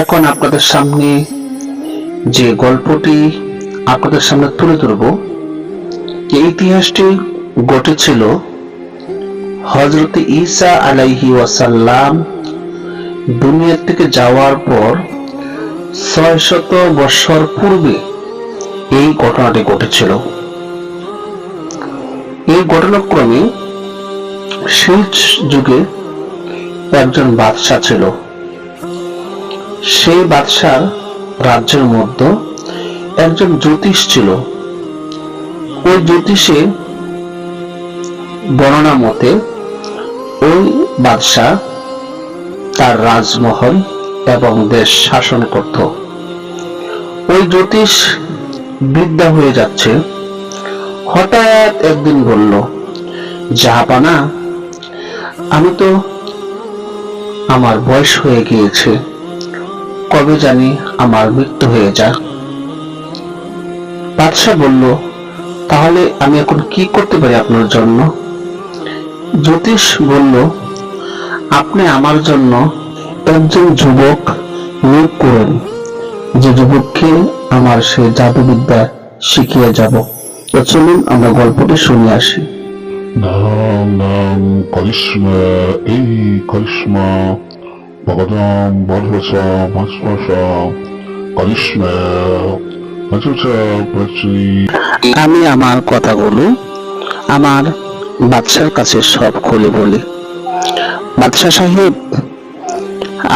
এখন আপনাদের সামনে যে গল্পটি আপনাদের সামনে তুলে ধরব, এই ইতিহাসটি ঘটেছিল হযরত ঈসা আলাইহি ওয়াসাল্লাম দুনিয়া থেকে যাওয়ার পর 600 বছর পূর্বে এই ঘটনাটি ঘটেছিল। এই ঘটনাক্রমে সেই যুগে একজন বাদশা ছিল। সেই বাদশার রাজ্যের মধ্যে একজন জ্যোতিষ ছিল। ওই জ্যোতিষে বর্ণনা মতে ওই বাদশা তার রাজমহল এবং দেশ শাসন করত। ওই জ্যোতিষ বৃদ্ধা হয়ে যাচ্ছে। হঠাৎ একদিন বলল, জাহাপানা, আমি তো আমার বয়স হয়ে গিয়েছে, কবে জানি আমার মৃত্যু হয়ে যায়। বাদশা বলল, তাহলে আমি এখন কি করতে পারি আপনার জন্য? জ্যোতিষ বলল, আপনি আমার জন্য একজন যুবক নিয়োগ করুন, যে যুবককে আমার সে জাদুবিদ্যা শিখিয়ে যাব। তো চলুন আমরা গল্পটি শুনে আসি। নাম নাম কারিশমা, এই কারিশমা বাগাদাম বারবাসা মাসবাসা কারিশমা মাচুচা প্রাচী। আমি আমার কথাগুলো আমার বাদশার কাছে সব খুলে বলি। বাদশা সাহেব,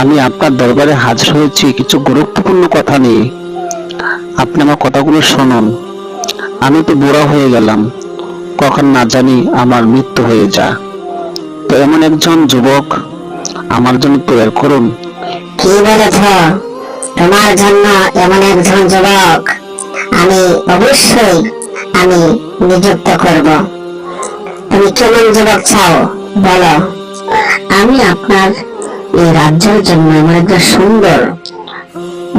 আমি আপনার দরবারে হাজির হয়েছি কিছু গুরুত্বপূর্ণ কথা নিয়ে। আপনি আমার কথাগুলো শুনুন। আমি তো বুড়া হয়ে গেলাম, কখন না জানি আমার মৃত্যু হয়ে যায়। তো এমন একজন যুবক আমার জন্য তৈরি করুন। কি বলেছ? তোমার জন্য এমন একজন যুবক আমি অবশ্যই নিযুক্ত করব। তুমি কেমন যুবক চাও বলো? আমি আপনার এই রাজ্যের জন্য এমন একজন সুন্দর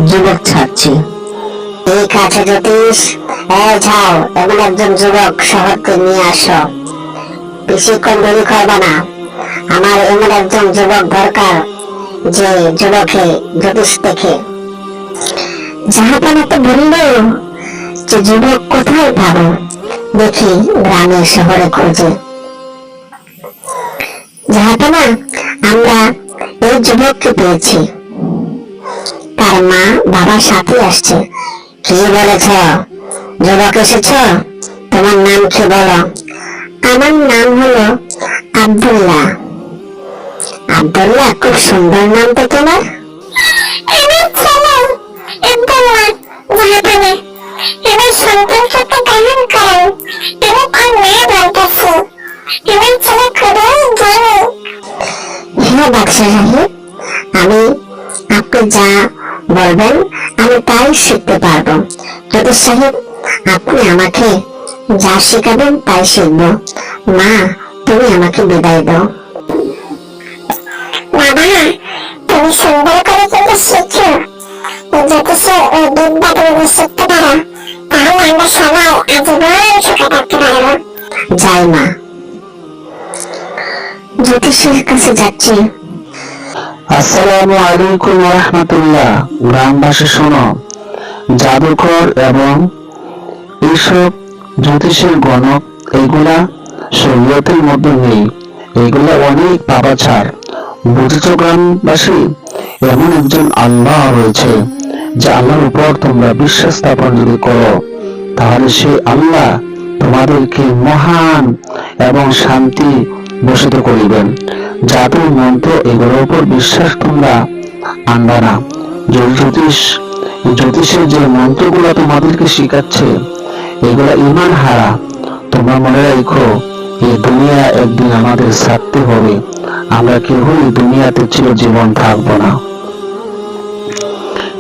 যুবক চাচ্ছি। ঠিক আছে জ্যোতিষ, যাও এমন একজন যুবক শহরকে নিয়ে আসো। বেশিক্ষণ দেরি করবে না, আমার এমন একজন যুবক দরকার যে যুবকে জ্যোতিষ দেখে। জাহাপানা তো বলল যে যুবক কোথায় পাবো, দেখি গ্রামে শহরে খুঁজে। জাহাপানা, আমরা এই যুবককে পেয়েছি, তার মা বাবার সাথে আসছে। কি বলেছ? যুবক এসেছ? তোমার নাম কি বলো? আমার নাম হলো আব্দুল্লাহ। আব্দুল্লাহ, খুব সুন্দর নাম তো তোমার। আমার ছেলে আব্দুল্লাহ জাহাপানা, আমার সন্তানকে গ্রহণ করেন। আমি তার মা বলতেছি, আমার ছেলে খুবই জ্ঞানী। হ্যাঁ বাদশা সাহেব, আমি আপনি যা বলবেন আমি তাই শিখতে পারবো। জ্যোতিষ সাহেব, আপনি আমাকে যা শেখাবেন তাই শিখবো। মা, তুমি আমাকে বিদায় দাও। বাবা, তুমি সুন্দর করে কিন্তু শিখো। জ্যোতিষের ওই বিদ্যা তুমি শিখতে পারো, তাহলে আমরা সবাই আজীবন সুখে থাকতে পারবো। যাই মা, জ্যোতিষের কাছে যাচ্ছি। আসসালামু আলাইকুম ওয়া রাহমাতুল্লাহ। গ্রামবাসী শোনো, জাদুকর এবং এইসব জ্যোতিষের গণক এগুলা শরীয়তের মধ্যে নেই, এগুলা অনেক পাপাচার। বুঝেছো গ্রামবাসী? এমন একজন আল্লাহ রয়েছে, যে আল্লাহর উপর তোমরা বিশ্বাস স্থাপন যদি করো, তাহলে সে আল্লাহ তোমাদেরকে মহান এবং শান্তি বসিত করিবেন। জাদু মন্ত্র এগুলোর উপর বিশ্বাস তোমরা আনবা না। জ্যোতিষের যে মন্ত্রগুলো তোমাদেরকে শিখাচ্ছে এগুলা ঈমান হারা। তোমরা মনে রাখো, এই দুনিয়া একদিন আমাদের ছাড়তে হবে। আমরা কেউই দুনিয়াতে চিরজীবন থাকবো না।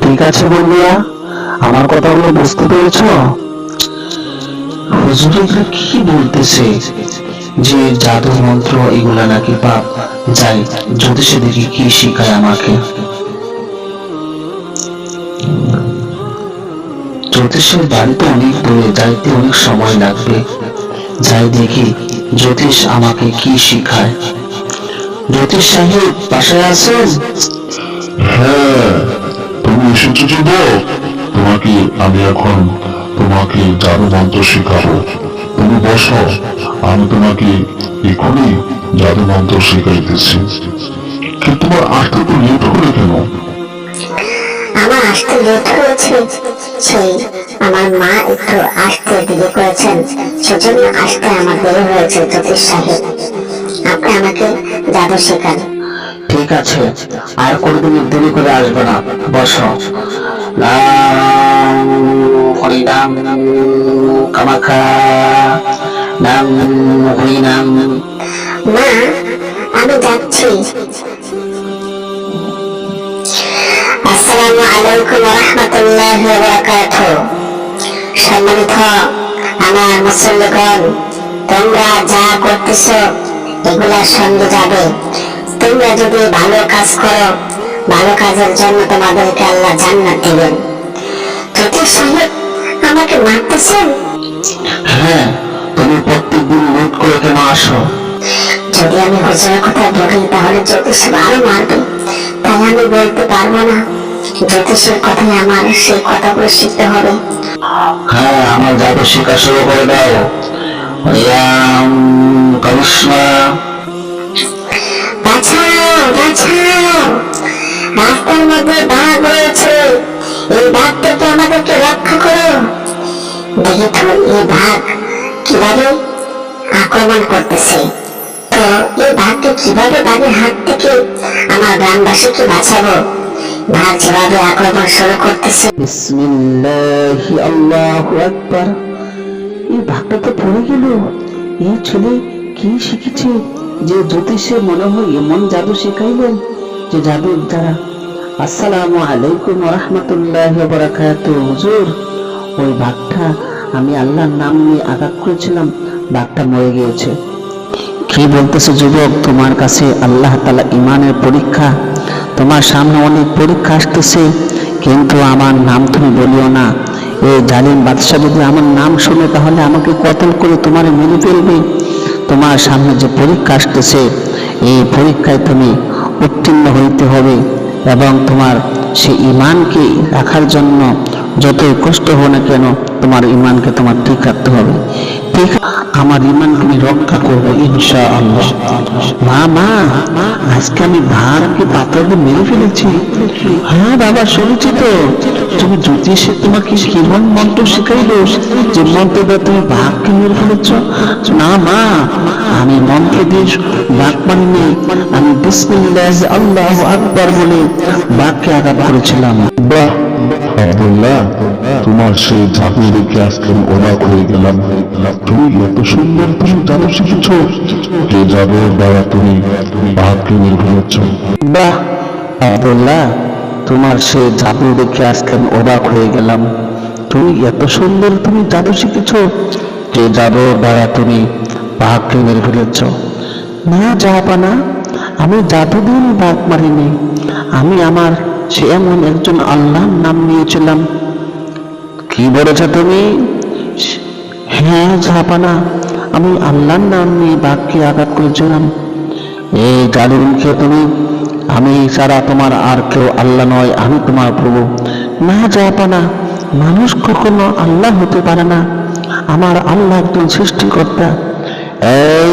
ঠিক আছে বন্ধুরা, আমার কথাগুলো বুঝতে পেরেছ? হুজুরেরা কি বলতেছে যে জাদু মন্ত্র এগুলা নাকি পাপ। যাই জ্যোতিষে দেখি কি শিখায় আমাকে। জ্যোতিষের বাড়িতে অনেক দূরে, যাইতে অনেক সময় লাগবে। যাই দেখি জ্যোতিষ আমাকে কি শিখায়। জ্যোতিষ সাহেব বাসায় আছেন? হ্যাঁ, যুবক, আমি এখন তোমাকে জাদু মন্ত্র শেখাবো। তুমি বসো, আমি তোমাকে এখনই জাদু মন্ত্র শেখাইতেছি। কিন্তু তোমার আসতে তো লেট হলো কেন? আমার আসতে লেট হয়েছে, সেই আমার মা একটু আসতে দেরি করেছেন, সেজন্য আসতে আমার দেরি হয়েছে। জ্যোতিষ সাহেব, আপনি আমাকে জাদু শেখান। ঠিক আছে, আর কোনোদিন দেরি করে আসবে না। বসো। হরিনাম কামাখা নাম হরিনাম। মা, আমি যাচ্ছি। আসসালামু আলাইকুম ওয়া রাহমাতুল্লাহি ওয়া বারাকাতুহু। সম্মানিত আমার মুসল্লিগণ, তোমরা যা করতেছো এগুলার সঙ্গে যাবে। তোমরা যদি ভালো কাজ করো, ভালো কাজের জন্য তোমাদেরকে আল্লাহ জান্নাত দিবেন। জ্যোতিষ সাহেব, আমাকে মারতেছেন? হ্যাঁ, তুমি প্রত্যেকদিন লেট করে কেন আসো? যদি আমি হুজুরের কথা বলি তাহলে জ্যোতিষ আরো মারবে, তাই আমি বলতে পারবো না। জ্যোতিষের কথাই আমার সেই কথাগুলো শিখতে হবে। হ্যাঁ, আমার জাদু শেখা শুরু করে দাও। হরিনাম করিশ্মা। বাঁচাও, বাঁচাও, রাস্তার মধ্যে বাঘ রয়েছে, এই বাঘ থেকে আমাদেরকে রক্ষা করো। দেখি তো এই বাঘ কিভাবে আক্রমণ করতেছে। তো এই বাঘকে কিভাবে বাঘের হাত থেকে আমার গ্রামবাসীকে বাঁচাবো? বাঘ যেভাবে আক্রমণ শুরু করতেছে। বিসমিল্লাহি আল্লাহু আকবার। এই বাঘটা তো পড়ে গেল। এই ছেলে কি শিখেছে যে জ্যোতিষে মনে হয় এমন জাদু শেখাইলেন যে জাদুর দ্বারা। আসসালামু আলাইকুম ওয়া রাহমাতুল্লাহি ওয়া বারাকাতুহু। হুজুর, ওই বাঘটা আমি আল্লাহর নাম নিয়ে আঘাত করেছিলাম, বাঘটা মরে গিয়েছে। কি বলতেছে যুবক? তোমার কাছে আল্লাহ তাআলা ঈমানের পরীক্ষা, তোমার সামনে অনেক পরীক্ষা আসতেছে, কিন্তু আমার নাম তুমি বলিও না। এই জালিম বাদশাহ যদি আমার নাম শুনে তাহলে আমাকে কতল করে তোমার মেরে ফেলবে। তোমার সামনে যে পরীক্ষা আসতেছে, এই পরীক্ষায় তুমি উত্তীর্ণ হইতে হবে এবং তোমার সেই ঈমানকে রাখার জন্য যতই কষ্ট হোক না কেন তোমার ঈমানকে তোমার ঠিক রাখতে হবে। ঠিক, আমার ঈমান আমি রক্ষা করবো ইনশাআল্লাহ। মা মা, আজকে আমি ভাড়কে পাথর দিয়ে মেরে ফেলেছি। হ্যাঁ বাবা, শুনেছি তো। তুমি জ্যোতিষে তোমাকে কেমন মন্ত্র শিখাইল যে মন্ত্র দিয়ে তুমি বাঘকে মেরে ফেলেছ? না মা, আমি মন্ত্র দিয়ে বাঘ মারিনি, আমি বিসমিল্লাহ আল্লাহু আকবার বলে বাঘকে আঘাত করেছিলাম। বাহ আব্দুল্লাহ, তোমার সেই জাদু দেখে আজকে আমি অবাক হয়ে গেলাম। তুমি এত সুন্দর তুমি জাদু শিখেছ, যে জাদুর দ্বারা তুমি বাঘকে মেরে ফেলেছ। বাহ আব্দুল্লাহ, তোমার সে জাদু দেখে আজকে আমি অবাক হয়ে গেলাম। তুমি এত সুন্দর তুমি জাদু শিখেছ যে জাদুর দ্বারা তুমি বাঘকে মেরে ফেলেছ। না জাহাপানা, আমি জাদু দিয়ে বাঘ মারিনি, আমি আমার সে এমন একজন আল্লাহর নাম নিয়েছিলাম। কি বলেছ তুমি? হ্যাঁ জাহাপানা, আমি আল্লাহর নাম নিয়ে বাঘকে আঘাত করেছিলাম। এই জাদুর মুখে তুমি, আমি ছাড়া তোমার আর কেউ আল্লাহ নয়, আমি তোমার প্রভু। না জাহাপানা, মানুষ কখনো আল্লাহ হতে পারে না, আমার আল্লাহ একজন সৃষ্টিকর্তা। এই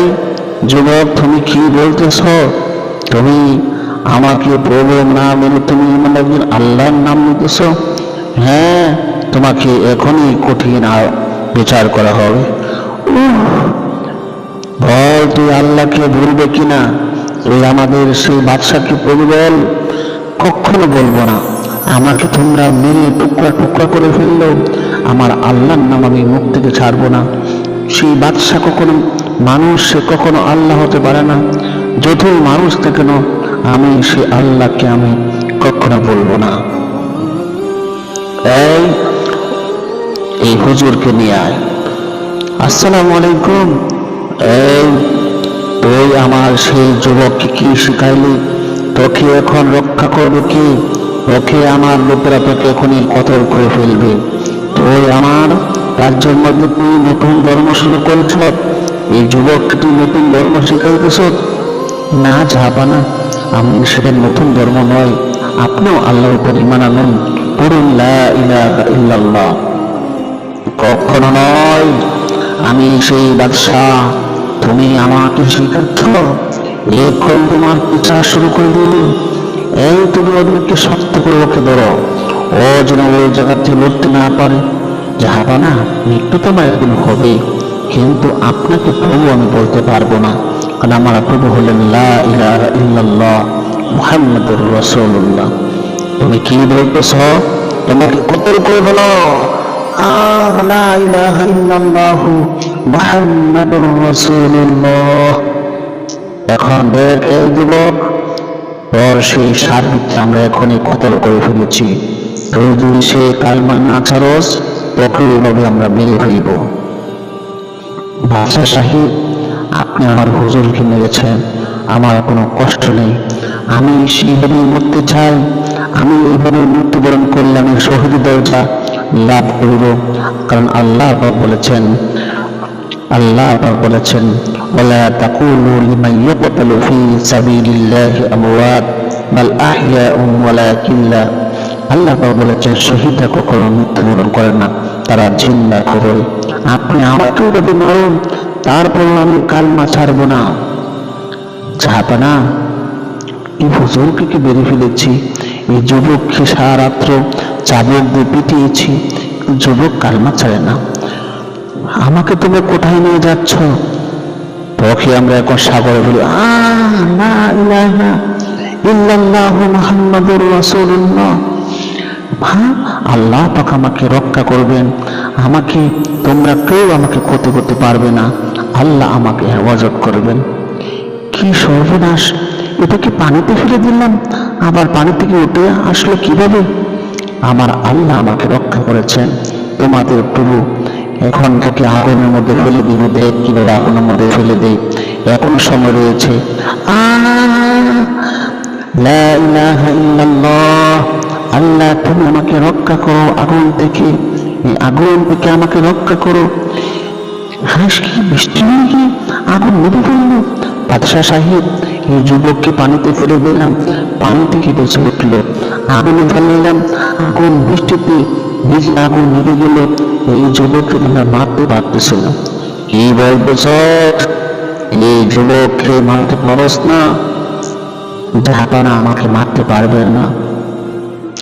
যুবক, তুমি কি বলতেছ? তুমি আমাকে প্রভু না মেনে তুমি মানে একজন আল্লাহর নাম নিতেছ? হ্যাঁ, তোমাকে এখনই কঠিন বিচার করা হবে। বল, তুই আল্লাহকে ভুলবে কিনা? এই আমাদের সেই বাদশাকে প্রভু বল। কখনো বলবো না। আমাকে তোমরা মেরে টুকরা টুকরা করে ফেললো, আমার আল্লাহর নাম আমি মুখ থেকে ছাড়বো না। সেই বাদশা কখনো মানুষ, সে কখনো আল্লাহ হতে পারে না। যতই মানুষ থাকে না, আমি সে আল্লাহকে আমি কখনো বলবো না। এই হুজুরকে নিয়ে আয়। আসসালামু আলাইকুম। এই তুই আমার সেই যুবককে কি শিখাইলি? তোকে এখন রক্ষা করবে কি? ওকে আমার লোকেরা তোকে এখনই কতল করে ফেলবে। তুই আমার রাজ্যের মধ্যে তুই নতুন ধর্ম শুরু করেছ, এই যুবককে তুই নতুন ধর্ম শিখাইতেছ? না যাবা না, আমি সেটা নতুন ধর্ম নয়। আপনিও আল্লাহর উপর ঈমান আনুন, পড়ুন লা ইলাহা ইল্লাল্লাহ। কখনো নয়, আমি সেই বাদশাহ, তুমি আমাকে শিখাচ্ছ, এখন তোমার পিছা শুরু করে দিল। এই তুমি ওদেরকে শক্ত করে ওকে ধরো, ও যেন ওই জায়গা থেকে লড়তে না পারে। যাহাবা না, মৃত্যু তোমার একদিন হবে, কিন্তু আপনাকে প্রভু আমি বলতে পারবো না, কারণ আমার প্রভু হলেন লা ইলাহা ইল্লাল্লাহ মুহাম্মাদুর রাসূলুল্লাহ। তুমি কি বলতেছ? তোমাকে কতল করে বলো লা ইলাহা ইল্লাল্লাহ মুহাম্মাদুর রাসূলুল্লাহ। এখন দেখ এই যুবক, তোর সেই সার্বিককে আমরা এখনই কতল করে ফেলেছি। তুই যদি সে কালমা না ছাড়স, তোকে এইভাবে আমরা মেরে ফেলব। বাদশা সাহেব, আপনি আমার হুজুরকে মেরেছেন, আমার কোনো কষ্ট নেই, আমি সেইভাবে মরতে চাই। আমি এইভাবে মৃত্যুবরণ করলে আমি শহীদ দরজা লাভ করব, কারণ আল্লাহ বলেছেন ওয়ালা তাকুলু লিমান ইয়াকতালু ফি সাবিলিল্লাহি আমওয়াত বাল আহইয়াউন ওয়ালাকিন লা। আল্লাহ বলেছেন শহীদরা কখনো মৃত্যুবরণ করে না, তারা জিন্দা করে। আপনি আমাকেও যদি মারুন, তারপর আমি কালমা ছাড়ব না। চাহাবা না, এই হুজুরকে কি বেড়ে ফেলেছি, এই যুবককে সারা রাত্র চাবুক দিয়ে পিটিয়েছি, যুবক কালমা ছাড়ে না। আমাকে তুমি কোথায় নিয়ে যাচ্ছ? তোকে আমরা এখন সাগরে বলি লা ইলাহা ইল্লাল্লাহু মুহাম্মাদুর রাসূলুল্লাহ। আল্লাহ পাক আমাকে রক্ষা করবেন, আমাকে তোমরা কেউ আমাকে ক্ষতি করতে পারবে না, আল্লাহ আমাকে হেফাজত করবেন। কি সর্বনাশ, এটাকে পানিতে ফেলে দিলাম, আবার পানি থেকে উঠে আসলো কিভাবে? আমার আল্লাহ আমাকে রক্ষা করেছেন। তোমাদের প্রভু এখন থেকে আগুনের মধ্যে ফেলে দিবে, দেখ কিভাবে আগুনের মধ্যে ফেলে দেয়, এখন সময় রয়েছে। লা ইলাহা ইল্লাল্লাহ। আল্লাহ তুমি আমাকে রক্ষা করো আগুন থেকে, এই আগুন থেকে আমাকে রক্ষা করো। হাস কি বৃষ্টি হয়ে গিয়ে আগুন নিভে ফেলল। বাদশা সাহেব, এই যুবককে পানিতে ফেলে দিলাম, পানি থেকে বেঁচে উঠল। আগুনে ফেললাম, আগুন বৃষ্টিতে ভিজে আগুন নিভে গেল। এই যুবককে তোমরা মারতে পারতেছিল। কি বলতেছ? এই যুবককে মারতে পারস না? যাহারা আমাকে মারতে পারবেন না,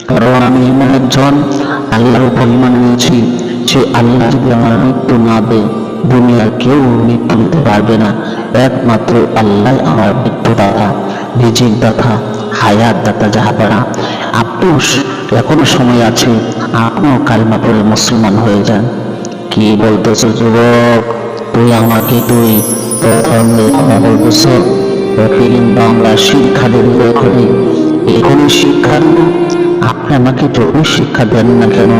কারণ আমি এমন একজন আল্লাহর উপর ঈমান এনেছি, সে আল্লাহ যদি আমার মৃত্যু না দেয়, দুনিয়ার কেউ মৃত্যু দিতে পারবে না। একমাত্র আল্লাহ আমার মৃত্যুদাতা, রিজিক দাতা, হায়াত দাতা। যাহারা আপনিও এখনো সময় আছে, আপনিও কালমা পড়ে মুসলমান হয়ে যান। কি বলতেছ যুবক? তুই আমাকে তোর ধর্মের কথা বলতেছ? তোকে কিন্তু আমরা শিক্ষা দেব এখনই শিক্ষা দেব। আপনি আমাকে যতই শিক্ষা দেন না কেন,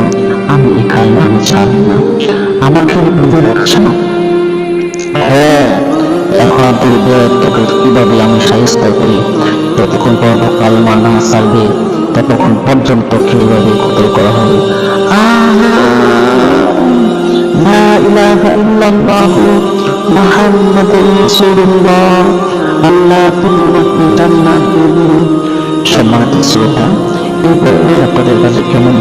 আমি এখানে আমি জানি না, আমাকে বুঝে রাখছেন। হ্যাঁ, এখন তোকে কিভাবে আমি সাহায্য করি, যতক্ষণ পর্যন্ত কালমা না ছাড়বে ততক্ষণ পর্যন্ত কিভাবে কতল করা হবে। লা ইলাহা ইল্লাল্লাহু মুহাম্মাদুর রাসূলুল্লাহ। আল্লাহ তোমাকে জান্নাত দিবেন। সম্মানিত শ্রোতা, এই গল্পটি আপনাদের কাছে কেমন